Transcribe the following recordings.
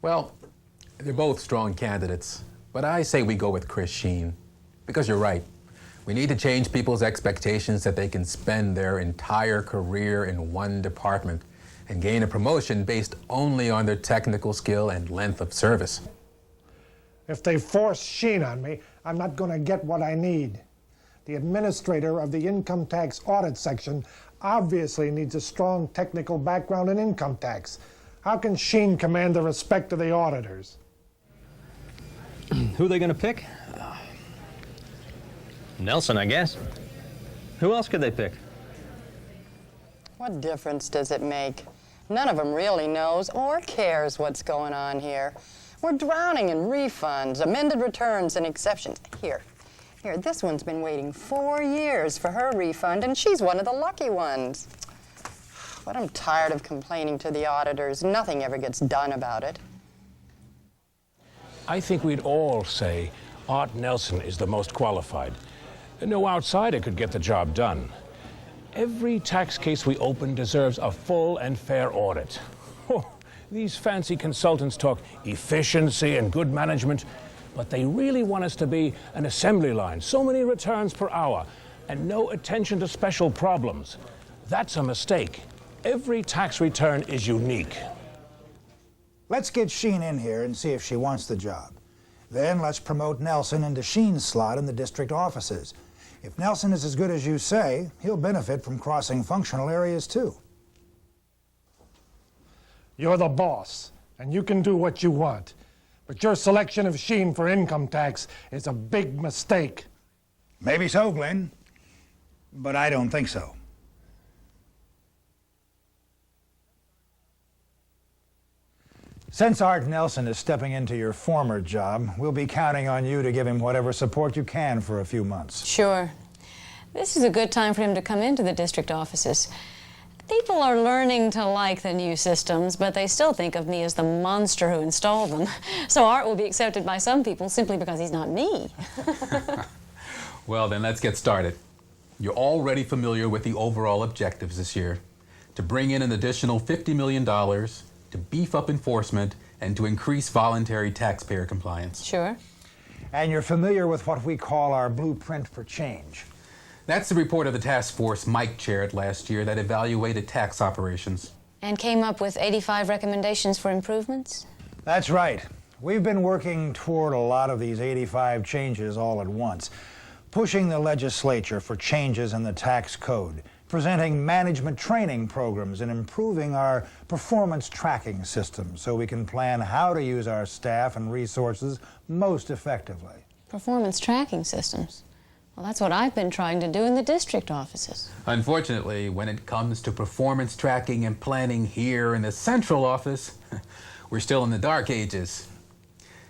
Well, they're both strong candidates, but I say we go with Chris Sheen. Because you're right. We need to change people's expectations that they can spend their entire career in one department and gain a promotion based only on their technical skill and length of service. If they force Sheen on me, I'm not going to get what I need. The administrator of the income tax audit section obviously needs a strong technical background in income tax. How can Sheen command the respect of the auditors? Who are they going to pick? Nelson, I guess. Who else could they pick? What difference does it make? None of them really knows or cares what's going on here. We're drowning in refunds, amended returns, and exceptions. Here, this one's been waiting 4 years for her refund, and she's one of the lucky ones. But I'm tired of complaining to the auditors. Nothing ever gets done about it. I think we'd all say Art Nelson is the most qualified. No outsider could get the job done. Every tax case we open deserves a full and fair audit. Oh, these fancy consultants talk efficiency and good management, but they really want us to be an assembly line, so many returns per hour, and no attention to special problems. That's a mistake. Every tax return is unique. Let's get Sheen in here and see if she wants the job. Then let's promote Nelson into Sheen's slot in the district offices. If Nelson is as good as you say, he'll benefit from crossing functional areas too. You're the boss, and you can do what you want. But your selection of Sheen for income tax is a big mistake. Maybe so, Glenn, but I don't think so. Since Art Nelson is stepping into your former job, we'll be counting on you to give him whatever support you can for a few months. Sure. This is a good time for him to come into the district offices. People are learning to like the new systems, but they still think of me as the monster who installed them. So Art will be accepted by some people simply because he's not me. Well, then let's get started. You're already familiar with the overall objectives this year: to bring in an additional $50 million, to beef up enforcement, and to increase voluntary taxpayer compliance. Sure. And you're familiar with what we call our blueprint for change. That's the report of the task force Mike chaired last year that evaluated tax operations. And came up with 85 recommendations for improvements? That's right. We've been working toward a lot of these 85 changes all at once, pushing the legislature for changes in the tax code, presenting management training programs, and improving our performance tracking system so we can plan how to use our staff and resources most effectively. Performance tracking systems? Well, that's what I've been trying to do in the district offices. Unfortunately, when it comes to performance tracking and planning here in the central office, we're still in the dark ages.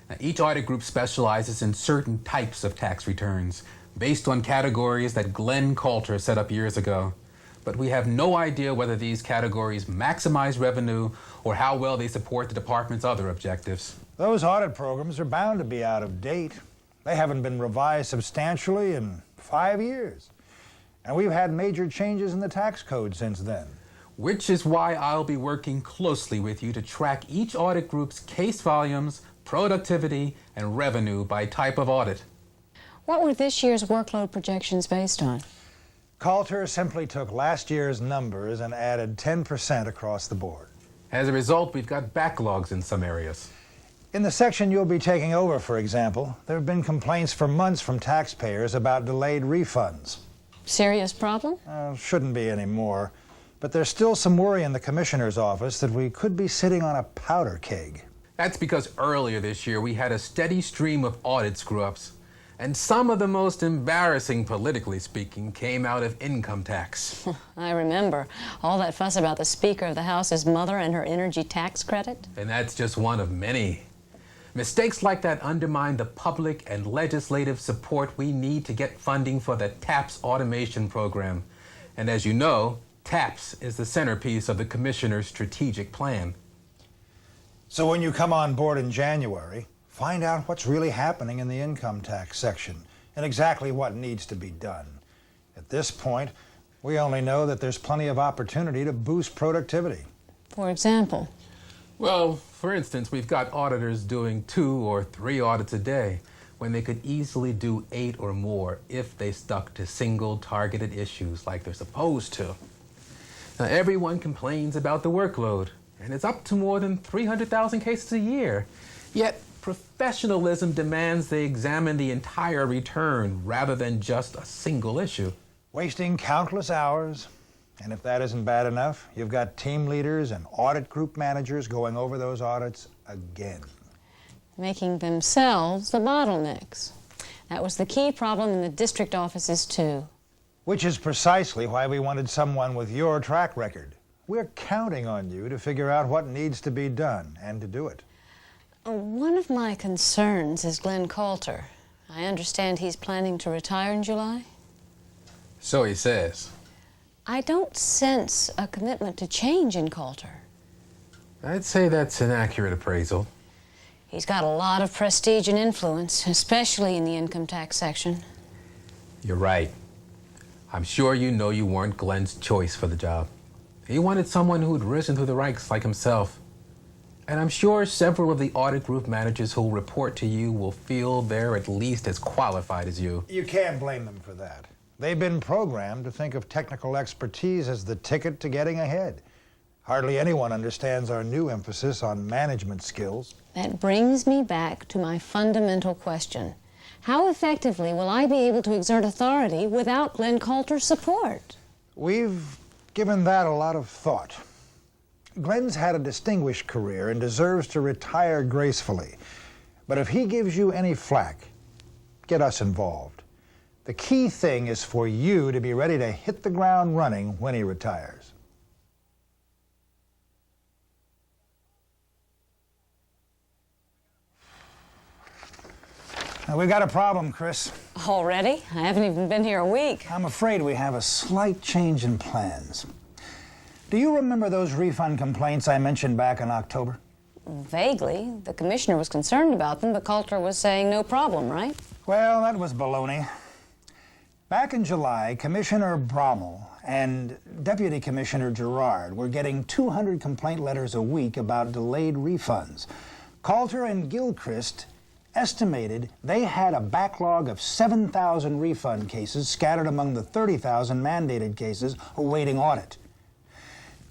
Now, each audit group specializes in certain types of tax returns based on categories that Glenn Coulter set up years ago. But we have no idea whether these categories maximize revenue or how well they support the department's other objectives. Those audit programs are bound to be out of date. They haven't been revised substantially in 5 years. And we've had major changes in the tax code since then. Which is why I'll be working closely with you to track each audit group's case volumes, productivity, and revenue by type of audit. What were this year's workload projections based on? Coulter simply took last year's numbers and added 10% across the board. As a result, we've got backlogs in some areas. In the section you'll be taking over, for example, there have been complaints for months from taxpayers about delayed refunds. Serious problem? Shouldn't be anymore. But there's still some worry in the commissioner's office that we could be sitting on a powder keg. That's because earlier this year we had a steady stream of audit screw-ups. And some of the most embarrassing, politically speaking, came out of income tax. I remember. All that fuss about the Speaker of the House's mother and her energy tax credit. And that's just one of many. Mistakes like that undermine the public and legislative support we need to get funding for the TAPS automation program. And as you know, TAPS is the centerpiece of the Commissioner's strategic plan. So when you come on board in January, find out what's really happening in the income tax section and exactly what needs to be done. At this point, we only know that there's plenty of opportunity to boost productivity. For example? Well, for instance, we've got auditors doing 2 or 3 audits a day when they could easily do 8 or more if they stuck to single targeted issues like they're supposed to. Now, everyone complains about the workload, and it's up to more than 300,000 cases a year. Yet, professionalism demands they examine the entire return rather than just a single issue. Wasting countless hours. And if that isn't bad enough, you've got team leaders and audit group managers going over those audits again. Making themselves the bottlenecks. That was the key problem in the district offices, too. Which is precisely why we wanted someone with your track record. We're counting on you to figure out what needs to be done and to do it. One of my concerns is Glenn Coulter. I understand he's planning to retire in July. So he says. I don't sense a commitment to change in Coulter. I'd say that's an accurate appraisal. He's got a lot of prestige and influence, especially in the income tax section. You're right. I'm sure you know you weren't Glenn's choice for the job. He wanted someone who'd risen through the ranks like himself. And I'm sure several of the audit group managers who'll report to you will feel they're at least as qualified as you. You can't blame them for that. They've been programmed to think of technical expertise as the ticket to getting ahead. Hardly anyone understands our new emphasis on management skills. That brings me back to my fundamental question. How effectively will I be able to exert authority without Glenn Coulter's support? We've given that a lot of thought. Glenn's had a distinguished career and deserves to retire gracefully. But if he gives you any flack, get us involved. The key thing is for you to be ready to hit the ground running when he retires. Now, we've got a problem, Chris. Already? I haven't even been here a week. I'm afraid we have a slight change in plans. Do you remember those refund complaints I mentioned back in October? Vaguely. The commissioner was concerned about them, but Coulter was saying no problem, right? Well, that was baloney. Back in July, Commissioner Brommel and Deputy Commissioner Gerard were getting 200 complaint letters a week about delayed refunds. Coulter and Gilchrist estimated they had a backlog of 7,000 refund cases scattered among the 30,000 mandated cases awaiting audit.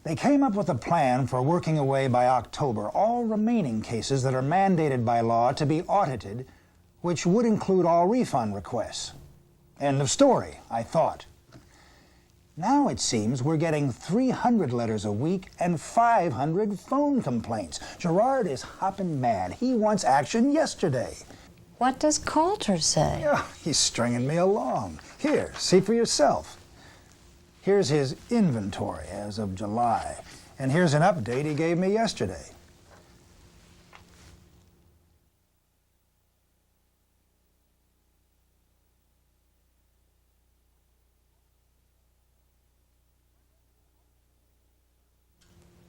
They came up with a plan for working away by October all remaining cases that are mandated by law to be audited, which would include all refund requests. End of story, I thought. Now it seems we're getting 300 letters a week and 500 phone complaints. Gerard is hopping mad. He wants action yesterday. What does Coulter say? Yeah, he's stringing me along. Here, see for yourself. Here's his inventory as of July, and here's an update he gave me yesterday.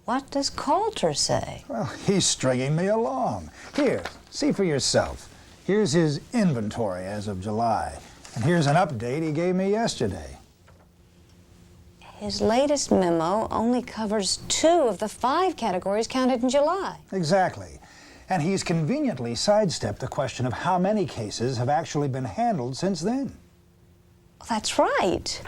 What does Coulter say? Well, he's stringing me along. Here, see for yourself. Here's his inventory as of July, and here's an update he gave me yesterday. His latest memo only covers 2 of the 5 categories counted in July. Exactly. And he's conveniently sidestepped the question of how many cases have actually been handled since then. That's right.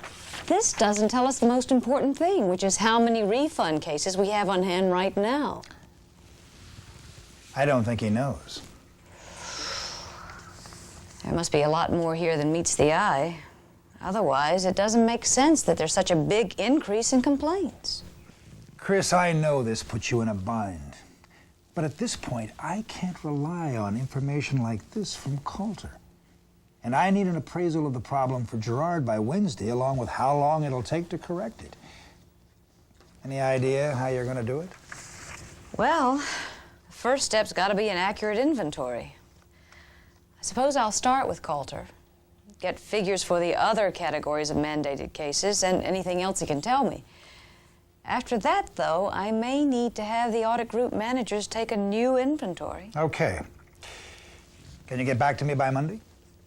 This doesn't tell us the most important thing, which is how many refund cases we have on hand right now. I don't think he knows. There must be a lot more here than meets the eye. Otherwise, it doesn't make sense that there's such a big increase in complaints. Chris, I know this puts you in a bind. But at this point, I can't rely on information like this from Coulter. And I need an appraisal of the problem for Gerard by Wednesday, along with how long it'll take to correct it. Any idea how you're going to do it? Well, the first step's got to be an accurate inventory. I suppose I'll start with Coulter, get figures for the other categories of mandated cases and anything else he can tell me. After that, though, I may need to have the audit group managers take a new inventory. Okay. Can you get back to me by Monday?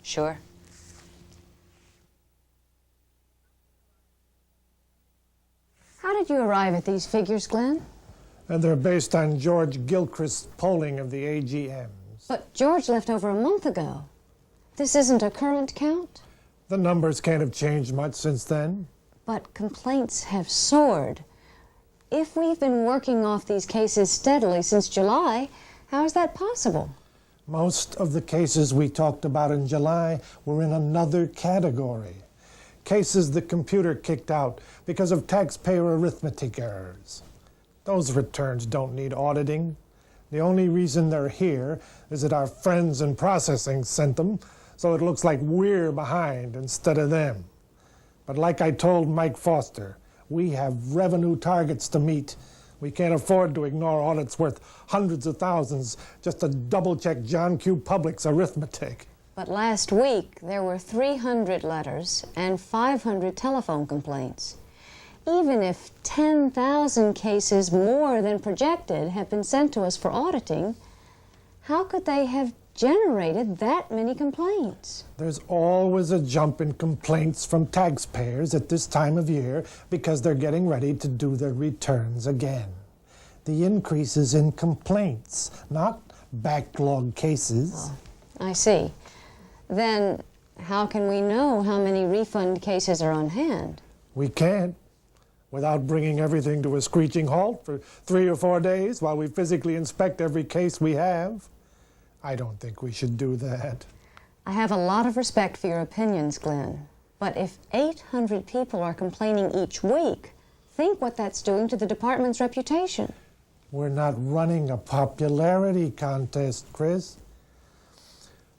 Sure. How did you arrive at these figures, Glenn? And they're based on George Gilchrist's polling of the AGMs. But George left over a month ago. This isn't a current count? The numbers can't have changed much since then. But complaints have soared. If we've been working off these cases steadily since July, how is that possible? Most of the cases we talked about in July were in another category. Cases the computer kicked out because of taxpayer arithmetic errors. Those returns don't need auditing. The only reason they're here is that our friends in processing sent them, so it looks like we're behind instead of them. But like I told Mike Foster, we have revenue targets to meet. We can't afford to ignore audits worth hundreds of thousands just to double-check John Q. Public's arithmetic. But last week, there were 300 letters and 500 telephone complaints. Even if 10,000 cases more than projected have been sent to us for auditing, how could they have generated that many complaints? There's always a jump in complaints from taxpayers at this time of year because they're getting ready to do their returns again. The increase is in complaints, not backlog cases. Oh, I see. Then how can we know how many refund cases are on hand? We can't, without bringing everything to a screeching halt for 3 or 4 days while we physically inspect every case we have. I don't think we should do that. I have a lot of respect for your opinions, Glenn. But if 800 people are complaining each week, think what that's doing to the department's reputation. We're not running a popularity contest, Chris.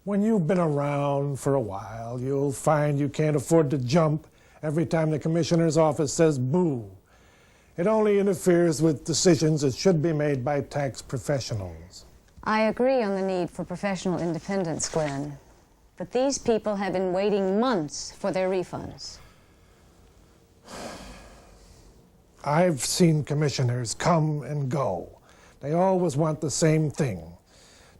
When you've been around for a while, you'll find you can't afford to jump every time the commissioner's office says boo. It only interferes with decisions that should be made by tax professionals. I agree on the need for professional independence, Glenn. But these people have been waiting months for their refunds. I've seen commissioners come and go. They always want the same thing,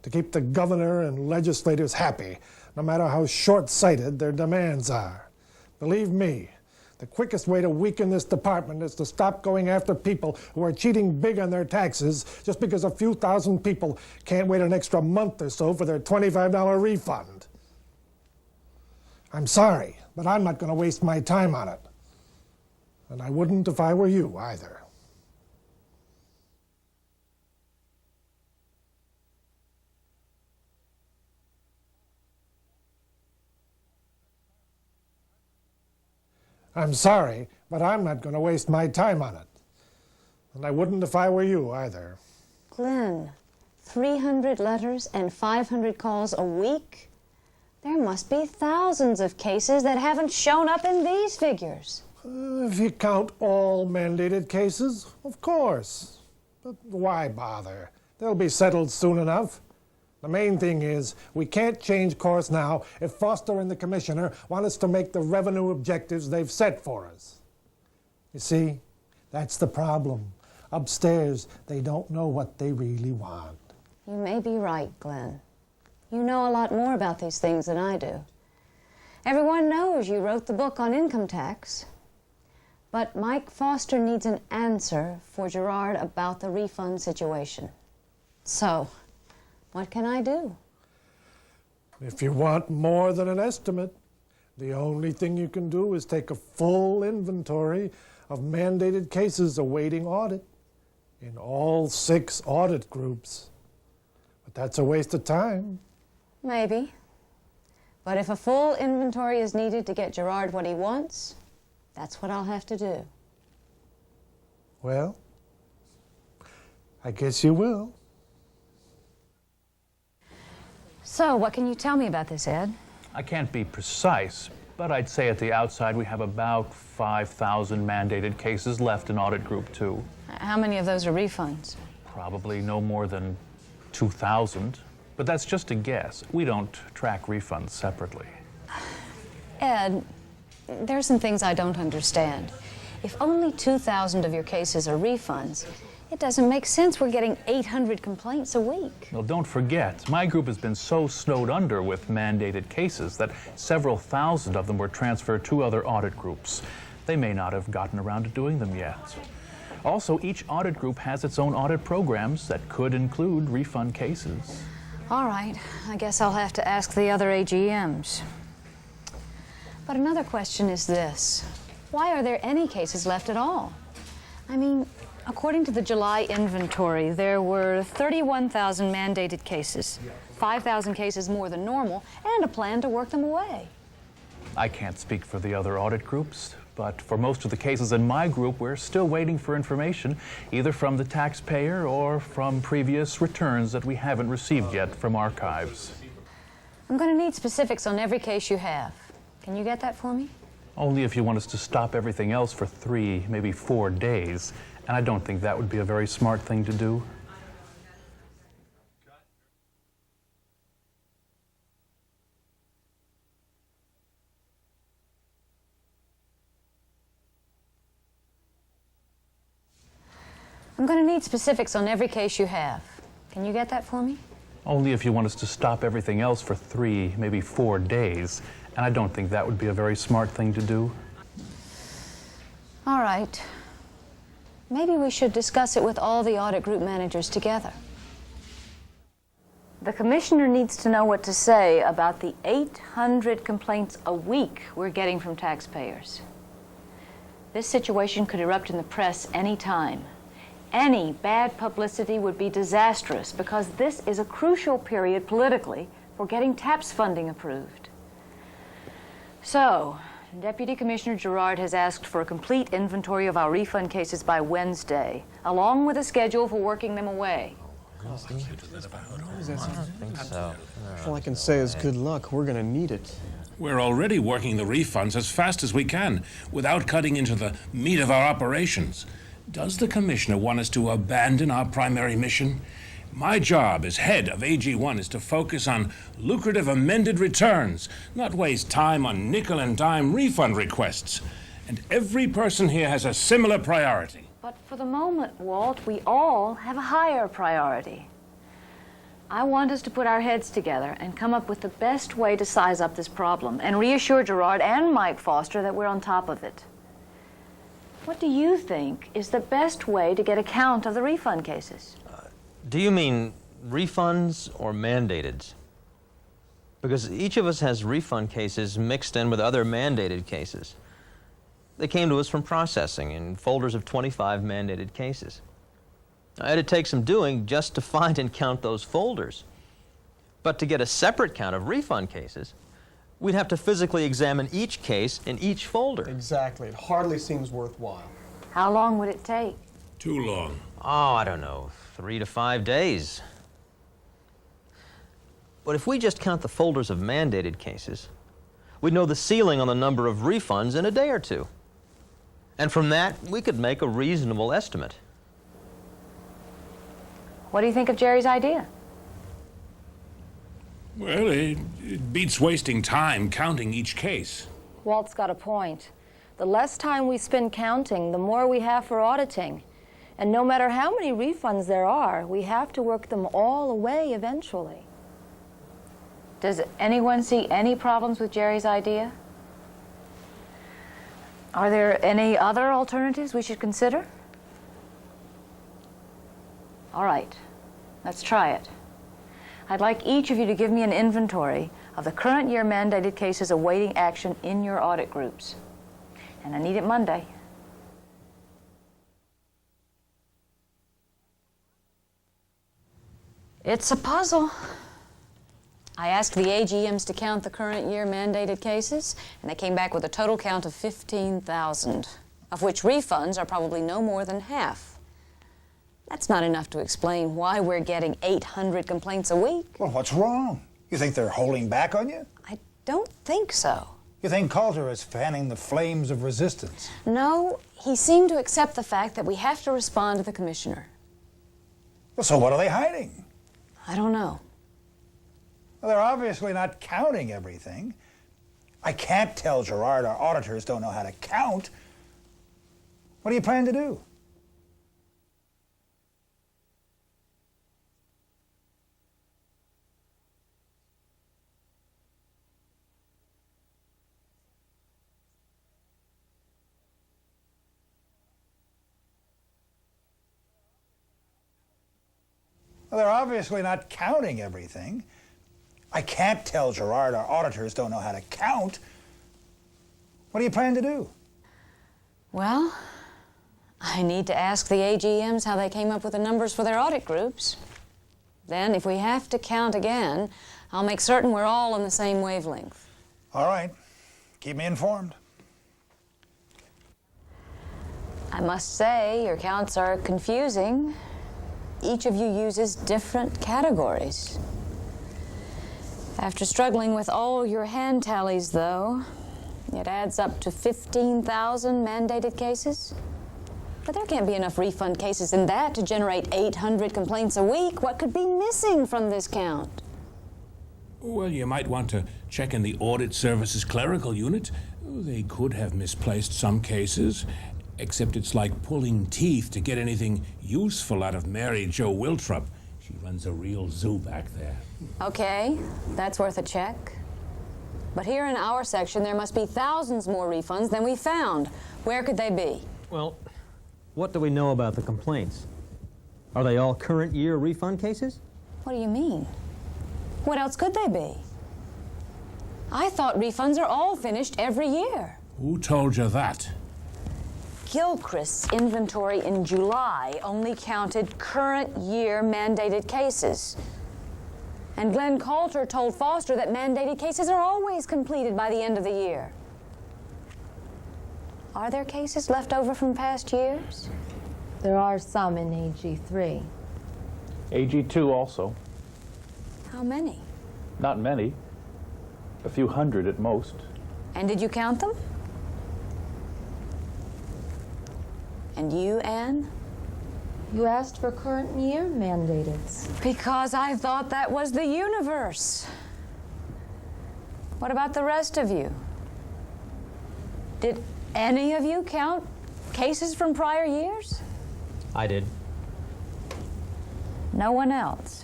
to keep the governor and legislators happy, no matter how short-sighted their demands are. Believe me, the quickest way to weaken this department is to stop going after people who are cheating big on their taxes just because a few thousand people can't wait an extra month or so for their $25 refund. I'm sorry, but I'm not going to waste my time on it. And I wouldn't if I were you either. I'm sorry, but I'm not going to waste my time on it. And I wouldn't if I were you either. Glenn, 300 letters and 500 calls a week? There must be thousands of cases that haven't shown up in these figures. If you count all mandated cases, of course. But why bother? They'll be settled soon enough. The main thing is, we can't change course now if Foster and the Commissioner want us to make the revenue objectives they've set for us. You see, that's the problem. Upstairs, they don't know what they really want. You may be right, Glenn. You know a lot more about these things than I do. Everyone knows you wrote the book on income tax. But Mike Foster needs an answer for Gerard about the refund situation. So, what can I do? If you want more than an estimate, the only thing you can do is take a full inventory of mandated cases awaiting audit in all 6 audit groups. But that's a waste of time. Maybe. But if a full inventory is needed to get Gerard what he wants, that's what I'll have to do. Well, I guess you will. So, what can you tell me about this, Ed? I can't be precise, but I'd say at the outside we have about 5,000 mandated cases left in Audit Group 2. How many of those are refunds? Probably no more than 2,000, but that's just a guess. We don't track refunds separately. Ed, there's some things I don't understand. If only 2,000 of your cases are refunds, it doesn't make sense we're getting 800 complaints a week. Well, don't forget, my group has been so snowed under with mandated cases that several thousand of them were transferred to other audit groups. They may not have gotten around to doing them yet. Also, each audit group has its own audit programs that could include refund cases. All right, I guess I'll have to ask the other AGMs. But another question is this. Why are there any cases left at all? I mean, according to the July inventory, there were 31,000 mandated cases, 5,000 cases more than normal, and a plan to work them away. I can't speak for the other audit groups, but for most of the cases in my group, we're still waiting for information, either from the taxpayer or from previous returns that we haven't received yet from archives. I'm going to need specifics on every case you have. Can you get that for me? Only if you want us to stop everything else for 3, maybe 4 days, and I don't think that would be a very smart thing to do. I'm going to need specifics on every case you have. Can you get that for me? Only if you want us to stop everything else for 3, maybe 4 days, and I don't think that would be a very smart thing to do. All right. Maybe we should discuss it with all the audit group managers together. The commissioner needs to know what to say about the 800 complaints a week we're getting from taxpayers. This situation could erupt in the press any time. Any bad publicity would be disastrous because this is a crucial period politically for getting TAPS funding approved. So, Deputy Commissioner Gerard has asked for a complete inventory of our refund cases by Wednesday, along with a schedule for working them away. All I can say is good luck. We're going to need it. We're already working the refunds as fast as we can without cutting into the meat of our operations. Does the Commissioner want us to abandon our primary mission? My job as head of AG1 is to focus on lucrative amended returns, not waste time on nickel and dime refund requests. And every person here has a similar priority. But for the moment, Walt, we all have a higher priority. I want us to put our heads together and come up with the best way to size up this problem and reassure Gerard and Mike Foster that we're on top of it. What do you think is the best way to get a count of the refund cases? Do you mean refunds or mandated? Because each of us has refund cases mixed in with other mandated cases. They came to us from processing in folders of 25 mandated cases. It'd take some doing just to find and count those folders. But to get a separate count of refund cases, we'd have to physically examine each case in each folder. Exactly. It hardly seems worthwhile. How long would it take? Too long. Oh, I don't know, 3 to 5 days. But if we just count the folders of mandated cases, we'd know the ceiling on the number of refunds in a day or two. And from that, we could make a reasonable estimate. What do you think of Jerry's idea? Well, it beats wasting time counting each case. Walt's got a point. The less time we spend counting, the more we have for auditing. And no matter how many refunds there are, we have to work them all away eventually. Does anyone see any problems with Jerry's idea? Are there any other alternatives we should consider? All right, let's try it. I'd like each of you to give me an inventory of the current year mandated cases awaiting action in your audit groups. And I need it Monday. It's a puzzle. I asked the AGMs to count the current year mandated cases, and they came back with a total count of 15,000, of which refunds are probably no more than half. That's not enough to explain why we're getting 800 complaints a week. Well, what's wrong? You think they're holding back on you? I don't think so. You think Coulter is fanning the flames of resistance? No, he seemed to accept the fact that we have to respond to the commissioner. Well, so what are they hiding? I don't know. Well, they're obviously not counting everything. I can't tell Gerard our auditors don't know how to count. What do you plan to do? Well, they're obviously not counting everything. I can't tell Gerard our auditors don't know how to count. What do you plan to do? Well, I need to ask the AGMs how they came up with the numbers for their audit groups. Then, if we have to count again, I'll make certain we're all on the same wavelength. All right. Keep me informed. I must say, your counts are confusing. Each of you uses different categories. After struggling with all your hand tallies, though, it adds up to 15,000 mandated cases. But there can't be enough refund cases in that to generate 800 complaints a week. What could be missing from this count? Well, you might want to check in the Audit Services Clerical Unit. They could have misplaced some cases, except it's like pulling teeth to get anything useful out of Mary Jo Wiltrup. She runs a real zoo back there. Okay, that's worth a check. But here in our section, there must be thousands more refunds than we found. Where could they be? Well, what do we know about the complaints? Are they all current year refund cases? What do you mean? What else could they be? I thought refunds are all finished every year. Who told you that? Gilchrist's inventory in July only counted current year mandated cases. And Glenn Coulter told Foster that mandated cases are always completed by the end of the year. Are there cases left over from past years? There are some in AG3. AG2 also. How many? Not many. A few hundred at most. And did you count them? And you, Anne? You asked for current year mandated. Because I thought that was the universe. What about the rest of you? Did any of you count cases from prior years? I did. No one else.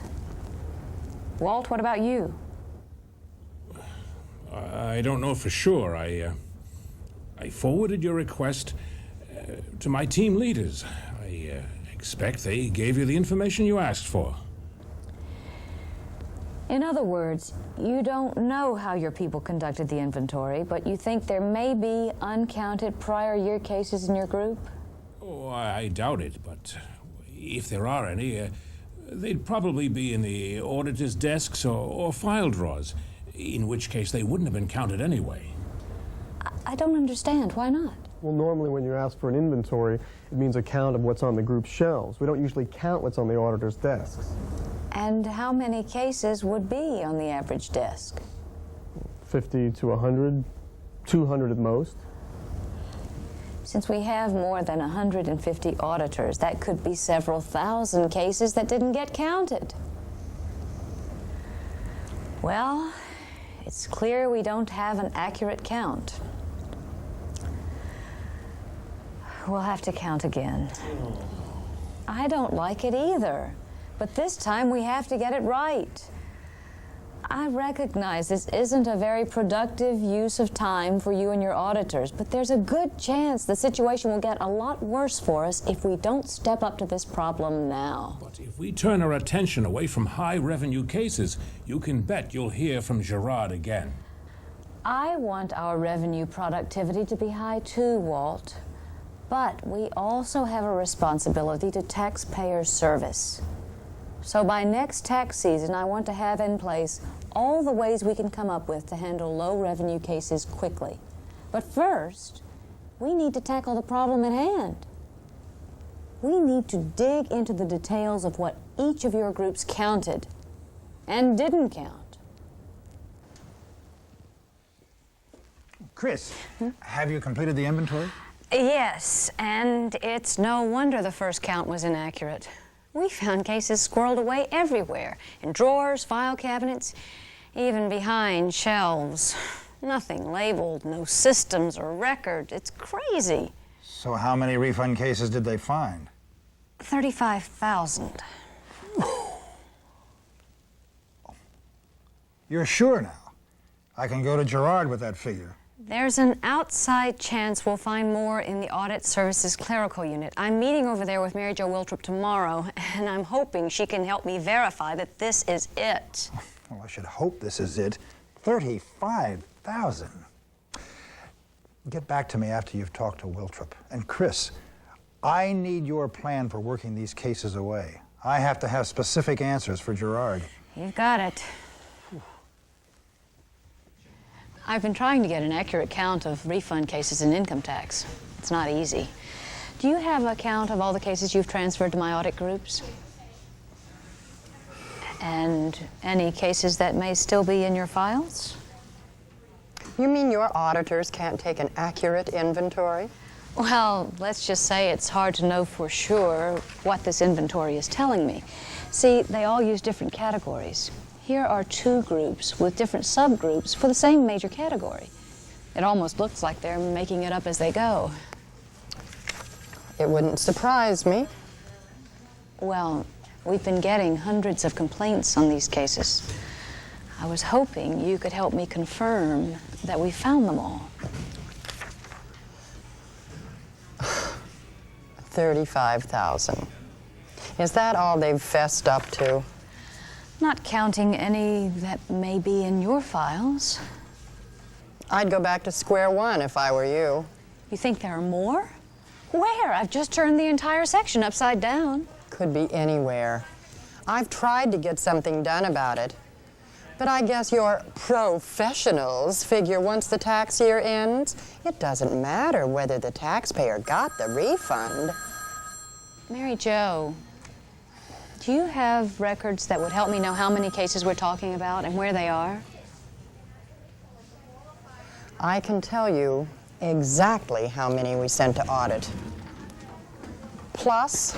Walt, what about you? I don't know for sure. I forwarded your request to my team leaders. I expect they gave you the information you asked for. In other words, you don't know how your people conducted the inventory, but you think there may be uncounted prior year cases in your group? Oh, I doubt it, but if there are any, they'd probably be in the auditor's desks or file drawers, in which case they wouldn't have been counted anyway. I don't understand. Why not? Well, normally when you ask for an inventory, it means a count of what's on the group's shelves. We don't usually count what's on the auditor's desks. And how many cases would be on the average desk? 50 to 100, 200 at most. Since we have more than 150 auditors, that could be several thousand cases that didn't get counted. Well, it's clear we don't have an accurate count. We'll have to count again. I don't like it either, but this time we have to get it right. I recognize this isn't a very productive use of time for you and your auditors, but there's a good chance the situation will get a lot worse for us if we don't step up to this problem now. But if we turn our attention away from high-revenue cases, you can bet you'll hear from Gerard again. I want our revenue productivity to be high too, Walt. But we also have a responsibility to taxpayer service. So by next tax season, I want to have in place all the ways we can come up with to handle low-revenue cases quickly. But first, we need to tackle the problem at hand. We need to dig into the details of what each of your groups counted and didn't count. Chris, have you completed the inventory? Yes, and it's no wonder the first count was inaccurate. We found cases squirreled away everywhere, in drawers, file cabinets, even behind shelves. Nothing labeled, no systems or record. It's crazy. So how many refund cases did they find? 35,000. You're sure now? I can go to Gerard with that figure. There's an outside chance we'll find more in the Audit Services Clerical Unit. I'm meeting over there with Mary Jo Wiltrop tomorrow, and I'm hoping she can help me verify that this is it. Well, I should hope this is it. 35,000. Get back to me after you've talked to Wiltrop. And Chris, I need your plan for working these cases away. I have to have specific answers for Gerard. You've got it. I've been trying to get an accurate count of refund cases in income tax. It's not easy. Do you have a count of all the cases you've transferred to my audit groups? And any cases that may still be in your files? You mean your auditors can't take an accurate inventory? Well, let's just say it's hard to know for sure what this inventory is telling me. See, they all use different categories. Here are two groups with different subgroups for the same major category. It almost looks like they're making it up as they go. It wouldn't surprise me. Well, we've been getting hundreds of complaints on these cases. I was hoping you could help me confirm that we found them all. 35,000. Is that all they've fessed up to? Not counting any that may be in your files. I'd go back to square one if I were you. You think there are more? Where? I've just turned the entire section upside down. Could be anywhere. I've tried to get something done about it. But I guess your professionals figure once the tax year ends, it doesn't matter whether the taxpayer got the refund. Mary Jo, do you have records that would help me know how many cases we're talking about and where they are? I can tell you exactly how many we sent to audit. Plus,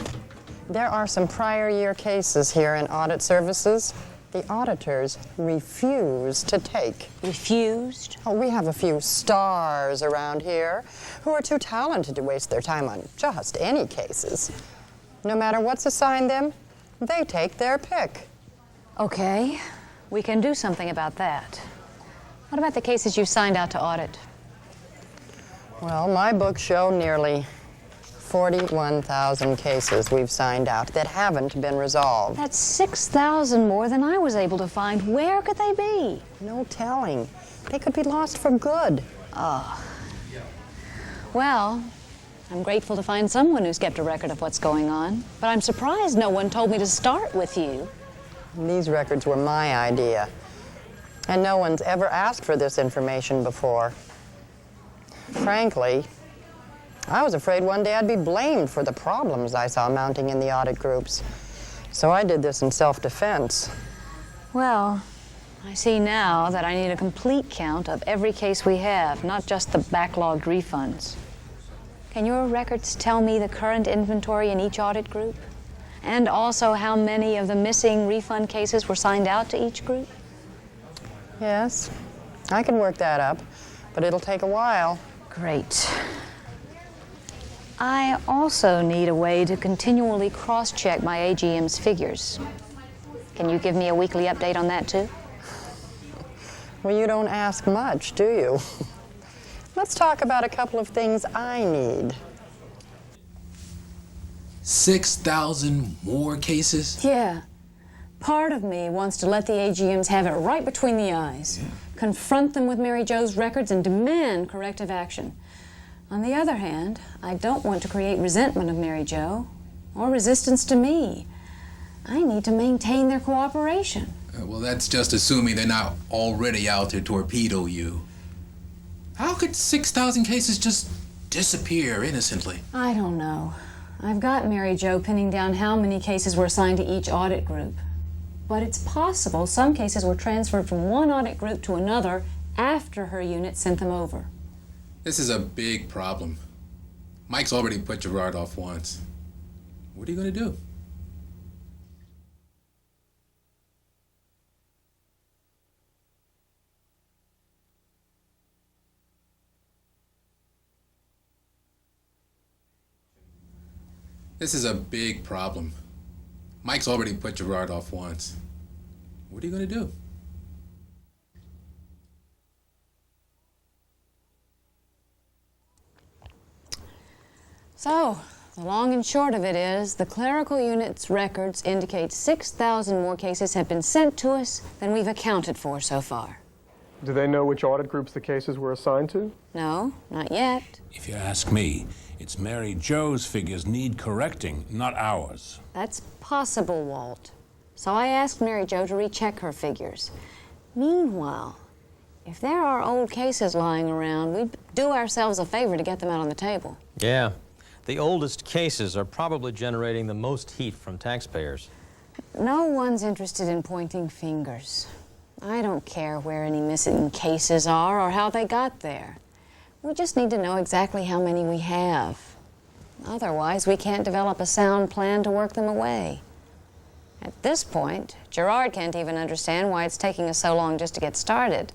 there are some prior year cases here in audit services the auditors refuse to take. Refused? Oh, we have a few stars around here who are too talented to waste their time on just any cases. No matter what's assigned them, they take their pick. Okay, we can do something about that. What about the cases you signed out to audit? Well, my books show nearly 41,000 cases we've signed out that haven't been resolved. That's 6,000 more than I was able to find. Where could they be? No telling. They could be lost for good. Oh. Well, I'm grateful to find someone who's kept a record of what's going on, but I'm surprised no one told me to start with you. These records were my idea, and no one's ever asked for this information before. Frankly, I was afraid one day I'd be blamed for the problems I saw mounting in the audit groups. So I did this in self-defense. Well, I see now that I need a complete count of every case we have, not just the backlogged refunds. Can your records tell me the current inventory in each audit group? And also how many of the missing refund cases were signed out to each group? Yes, I can work that up, but it'll take a while. Great. I also need a way to continually cross-check my AGM's figures. Can you give me a weekly update on that too? Well, you don't ask much, do you? Let's talk about a couple of things I need. 6,000 more cases? Yeah. Part of me wants to let the AGMs have it right between the eyes. Yeah. Confront them with Mary Jo's records and demand corrective action. On the other hand, I don't want to create resentment of Mary Jo or resistance to me. I need to maintain their cooperation. Well, that's just assuming they're not already out to torpedo you. How could 6,000 cases just disappear innocently? I don't know. I've got Mary Jo pinning down how many cases were assigned to each audit group. But it's possible some cases were transferred from one audit group to another after her unit sent them over. This is a big problem. Mike's already put Gerard off once. What are you going to do? This is a big problem. Mike's already put Gerard off once. What are you going to do? So, the long and short of it is, the clerical unit's records indicate 6,000 more cases have been sent to us than we've accounted for so far. Do they know which audit groups the cases were assigned to? No, not yet. If you ask me, it's Mary Jo's figures need correcting, not ours. That's possible, Walt. So I asked Mary Jo to recheck her figures. Meanwhile, if there are old cases lying around, we'd do ourselves a favor to get them out on the table. Yeah. The oldest cases are probably generating the most heat from taxpayers. No one's interested in pointing fingers. I don't care where any missing cases are or how they got there. We just need to know exactly how many we have. Otherwise, we can't develop a sound plan to work them away. At this point, Gerard can't even understand why it's taking us so long just to get started.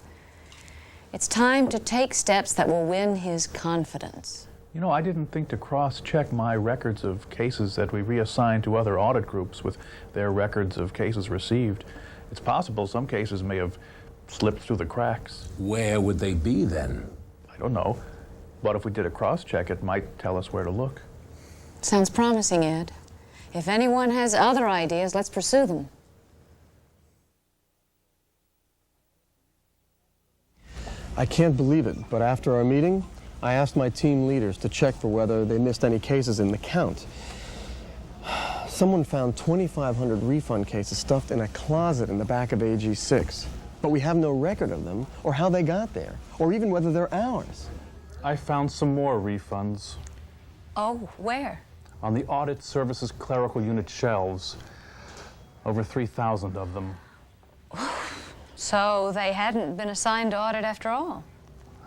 It's time to take steps that will win his confidence. You know, I didn't think to cross-check my records of cases that we reassigned to other audit groups with their records of cases received. It's possible some cases may have slipped through the cracks. Where would they be then? I don't know. But if we did a cross-check, it might tell us where to look. Sounds promising, Ed. If anyone has other ideas, let's pursue them. I can't believe it, but after our meeting, I asked my team leaders to check for whether they missed any cases in the count. Someone found 2,500 refund cases stuffed in a closet in the back of AG6. But we have no record of them, or how they got there, or even whether they're ours. I found some more refunds Oh, where? on the Audit Services Clerical Unit shelves. Over 3,000 of them. So they hadn't been assigned to audit after all.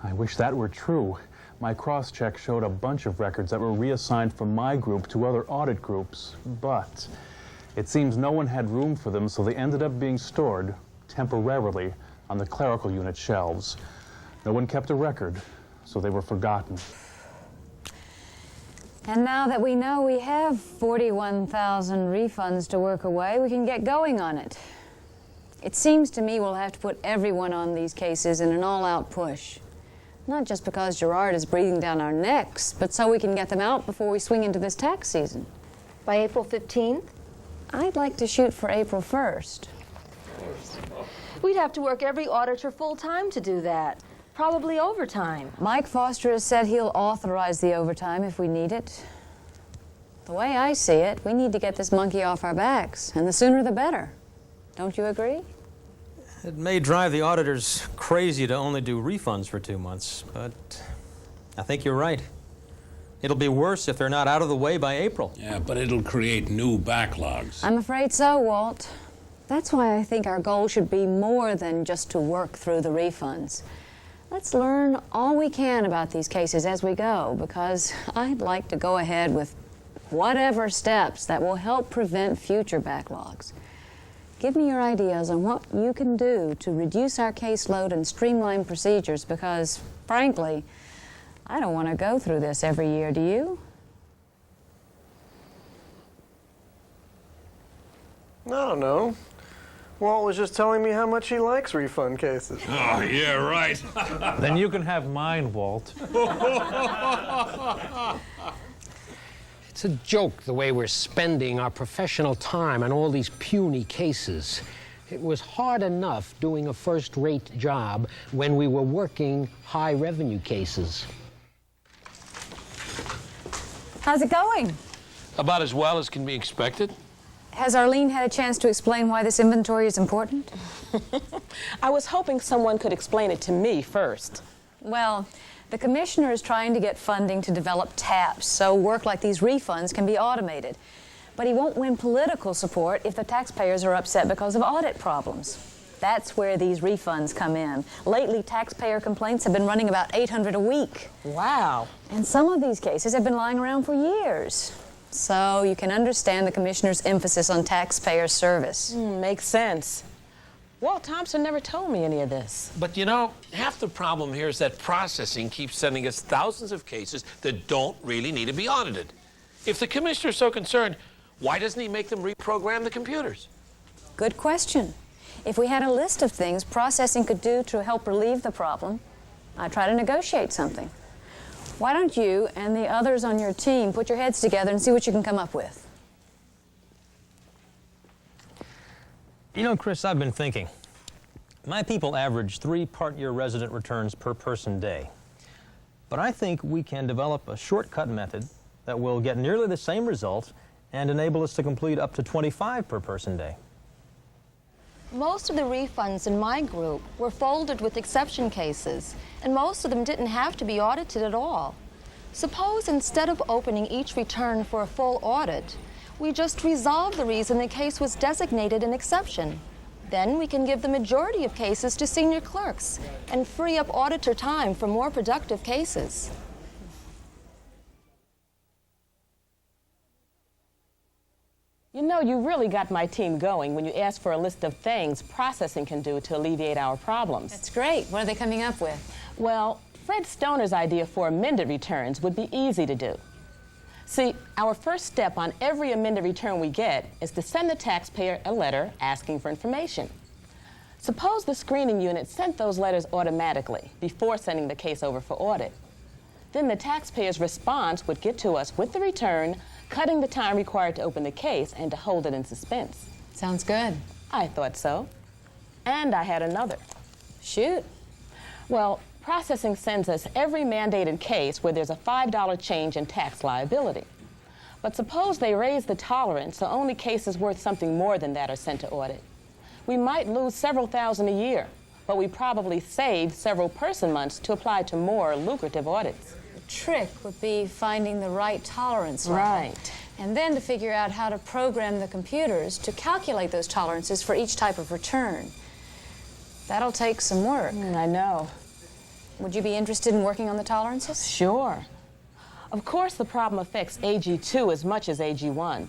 I wish that were true. My cross-check showed a bunch of records that were reassigned from my group to other audit groups, but it seems no one had room for them, so they ended up being stored temporarily on the clerical unit shelves. No one kept a record, so they were forgotten. And now that we know we have 41,000 refunds to work away, we can get going on it. It seems to me we'll have to put everyone on these cases in an all-out push. Not just because Gerard is breathing down our necks, but so we can get them out before we swing into this tax season. By April 15th? I'd like to shoot for April 1st. We'd have to work every auditor full-time to do that. Probably overtime. Mike Foster has said he'll authorize the overtime if we need it. The way I see it, we need to get this monkey off our backs, and the sooner the better. Don't you agree? It may drive the auditors crazy to only do refunds for 2 months, but I think you're right. It'll be worse if they're not out of the way by April. Yeah, but it'll create new backlogs. I'm afraid so, Walt. That's why I think our goal should be more than just to work through the refunds. Let's learn all we can about these cases as we go, because I'd like to go ahead with whatever steps that will help prevent future backlogs. Give me your ideas on what you can do to reduce our caseload and streamline procedures, because, frankly, I don't want to go through this every year, do you? I don't know. Walt was just telling me how much he likes refund cases. Oh, yeah, right. Then you can have mine, Walt. It's a joke the way we're spending our professional time on all these puny cases. It was hard enough doing a first-rate job when we were working high-revenue cases. How's it going? About as well as can be expected. Has Arlene had a chance to explain why this inventory is important? I was hoping someone could explain it to me first. Well, the commissioner is trying to get funding to develop TAPs so work like these refunds can be automated. But he won't win political support if the taxpayers are upset because of audit problems. That's where these refunds come in. Lately, taxpayer complaints have been running about 800 a week. Wow. And some of these cases have been lying around for years. So you can understand the commissioner's emphasis on taxpayer service. Makes sense. Walt Thompson never told me any of this. But you know, half the problem here is that processing keeps sending us thousands of cases that don't really need to be audited. If the commissioner's so concerned, why doesn't he make them reprogram the computers? Good question. If we had a list of things processing could do to help relieve the problem, I'd try to negotiate something. Why don't you and the others on your team put your heads together and see what you can come up with? You know, Chris, I've been thinking. My people average 3 part-year resident returns per person day. But I think we can develop a shortcut method that will get nearly the same result and enable us to complete up to 25 per person day. Most of the refunds in my group were folded with exception cases, and most of them didn't have to be audited at all. Suppose instead of opening each return for a full audit, we just resolve the reason the case was designated an exception. Then we can give the majority of cases to senior clerks and free up auditor time for more productive cases. You know, you really got my team going when you asked for a list of things processing can do to alleviate our problems. That's great. What are they coming up with? Well, Fred Stoner's idea for amended returns would be easy to do. See, our first step on every amended return we get is to send the taxpayer a letter asking for information. Suppose the screening unit sent those letters automatically before sending the case over for audit. Then the taxpayer's response would get to us with the return, cutting the time required to open the case and to hold it in suspense. Sounds good. I thought so. And I had another. Shoot. Well, processing sends us every mandated case where there's a $5 change in tax liability. But suppose they raise the tolerance so only cases worth something more than that are sent to audit. We might lose several thousand a year, but we probably save several person months to apply to more lucrative audits. The trick would be finding the right tolerance level. Right. And then to figure out how to program the computers to calculate those tolerances for each type of return. That'll take some work. I know. Would you be interested in working on the tolerances? Sure. Of course, the problem affects AG2 as much as AG1.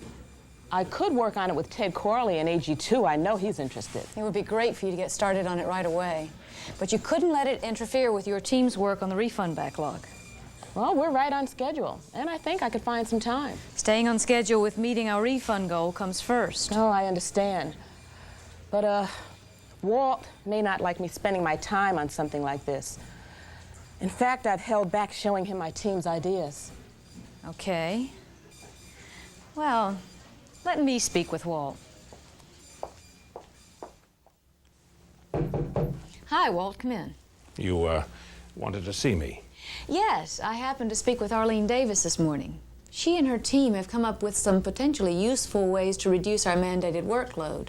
I could work on it with Ted Corley in AG2. I know he's interested. It would be great for you to get started on it right away. But you couldn't let it interfere with your team's work on the refund backlog. Well, we're right on schedule, and I think I could find some time. Staying on schedule with meeting our refund goal comes first. Oh, I understand. But, Walt may not like me spending my time on something like this. In fact, I've held back showing him my team's ideas. Okay. Well, let me speak with Walt. Hi, Walt, come in. You wanted to see me? Yes, I happened to speak with Arlene Davis this morning. She and her team have come up with some potentially useful ways to reduce our mandated workload.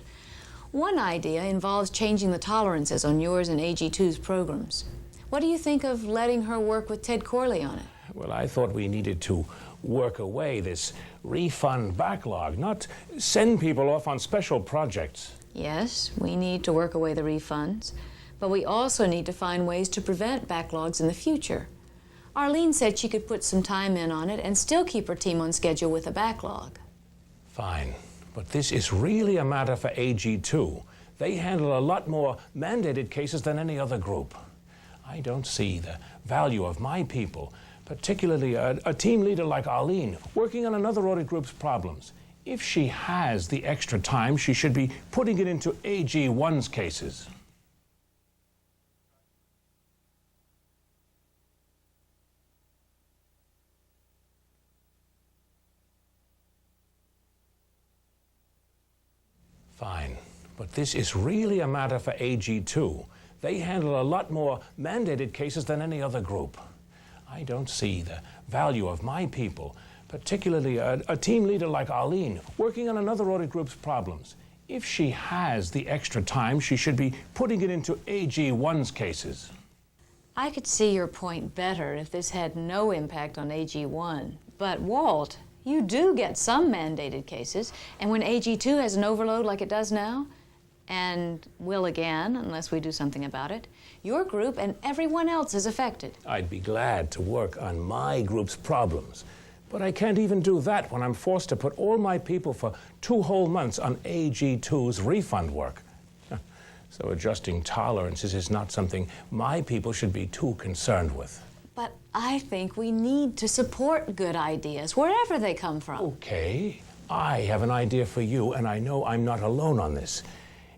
One idea involves changing the tolerances on yours and AG2's programs. What do you think of letting her work with Ted Corley on it? Well, I thought we needed to work away this refund backlog, not send people off on special projects. Yes, we need to work away the refunds, but we also need to find ways to prevent backlogs in the future. Arlene said she could put some time in on it and still keep her team on schedule with a backlog. Fine, but this is really a matter for AG2. They handle a lot more mandated cases than any other group. I don't see the value of my people, particularly a team leader like Arlene, working on another audit group's problems. If she has the extra time, she should be putting it into AG1's cases. Fine, but this is really a matter for AG2. They handle a lot more mandated cases than any other group. I don't see the value of my people, particularly a team leader like Arlene, working on another audit group's problems. If she has the extra time, she should be putting it into AG1's cases. I could see your point better if this had no impact on AG1. But Walt, you do get some mandated cases, and when AG2 has an overload like it does now, and will again unless we do something about it, your group and everyone else is affected. I'd be glad to work on my group's problems, but I can't even do that when I'm forced to put all my people for 2 whole months on AG2's refund work. So adjusting tolerances is not something my people should be too concerned with. But I think we need to support good ideas, wherever they come from. Okay, I have an idea for you, and I know I'm not alone on this.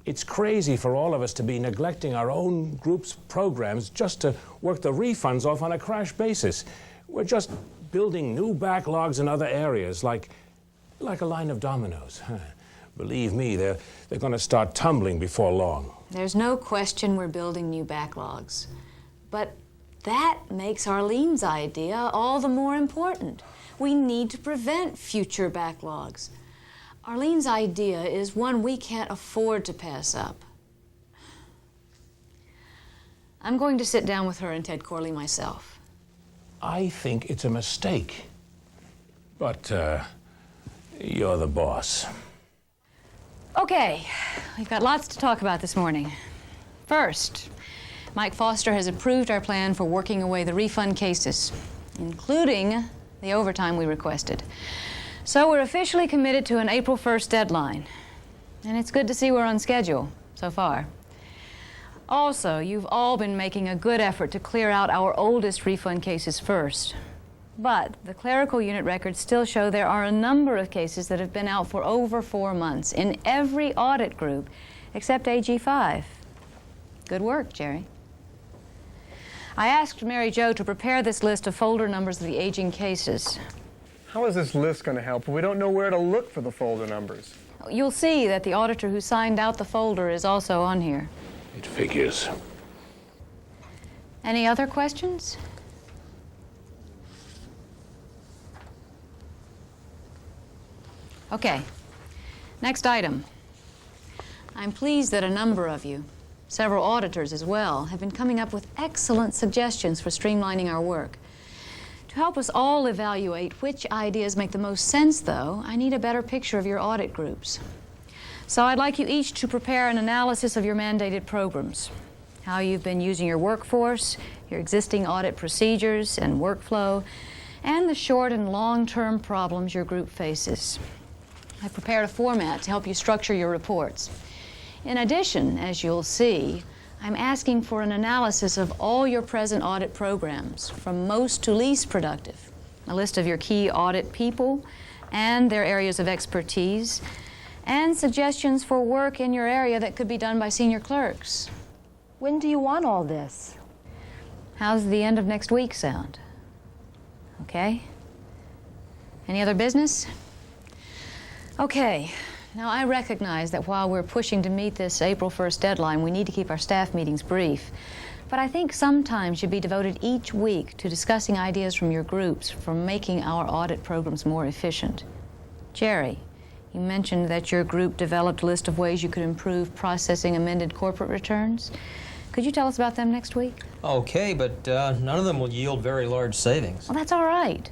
It's crazy for all of us to be neglecting our own group's programs just to work the refunds off on a crash basis. We're just building new backlogs in other areas, like a line of dominoes. Believe me, they're going to start tumbling before long. There's no question we're building new backlogs. But that makes Arlene's idea all the more important. We need to prevent future backlogs. Arlene's idea is one we can't afford to pass up. I'm going to sit down with her and Ted Corley myself. I think it's a mistake. But you're the boss. Okay, we've got lots to talk about this morning. First, Mike Foster has approved our plan for working away the refund cases, including the overtime we requested. So we're officially committed to an April 1st deadline. And it's good to see we're on schedule so far. Also, you've all been making a good effort to clear out our oldest refund cases first. But the clerical unit records still show there are a number of cases that have been out for over 4 months in every audit group except AG5. Good work, Jerry. I asked Mary Jo to prepare this list of folder numbers of the aging cases. How is this list going to help if we don't know where to look for the folder numbers? You'll see that the auditor who signed out the folder is also on here. It figures. Any other questions? Okay, next item. I'm pleased that a number of you, several auditors as well, have been coming up with excellent suggestions for streamlining our work. To help us all evaluate which ideas make the most sense, though, I need a better picture of your audit groups. So I'd like you each to prepare an analysis of your mandated programs, how you've been using your workforce, your existing audit procedures and workflow, and the short and long-term problems your group faces. I prepared a format to help you structure your reports. In addition, as you'll see, I'm asking for an analysis of all your present audit programs, from most to least productive, a list of your key audit people and their areas of expertise, and suggestions for work in your area that could be done by senior clerks. When do you want all this? How's the end of next week sound? Okay? Any other business? Okay. Now, I recognize that while we're pushing to meet this April 1st deadline, we need to keep our staff meetings brief. But I think some time should be devoted each week to discussing ideas from your groups for making our audit programs more efficient. Jerry, you mentioned that your group developed a list of ways you could improve processing amended corporate returns. Could you tell us about them next week? Okay, but none of them will yield very large savings. Well, that's all right.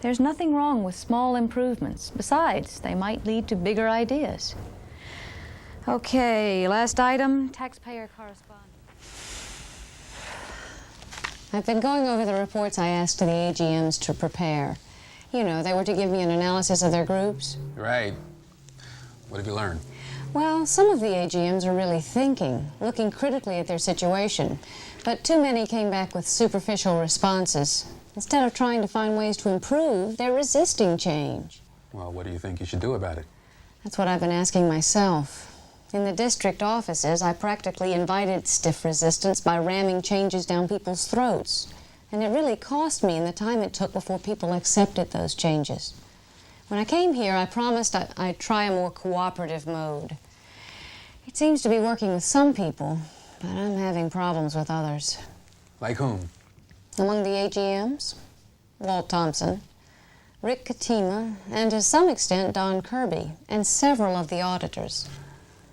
There's nothing wrong with small improvements. Besides, they might lead to bigger ideas. Okay, last item, taxpayer correspondence. I've been going over the reports I asked the AGMs to prepare. You know, they were to give me an analysis of their groups. Right. What have you learned? Well, some of the AGMs are really thinking, looking critically at their situation, but too many came back with superficial responses. Instead of trying to find ways to improve, they're resisting change. Well, what do you think you should do about it? That's what I've been asking myself. In the district offices, I practically invited stiff resistance by ramming changes down people's throats. And it really cost me in the time it took before people accepted those changes. When I came here, I promised I'd try a more cooperative mode. It seems to be working with some people, but I'm having problems with others. Like whom? Among the AGMs, Walt Thompson, Rick Katima, and to some extent Don Kirby, and several of the auditors.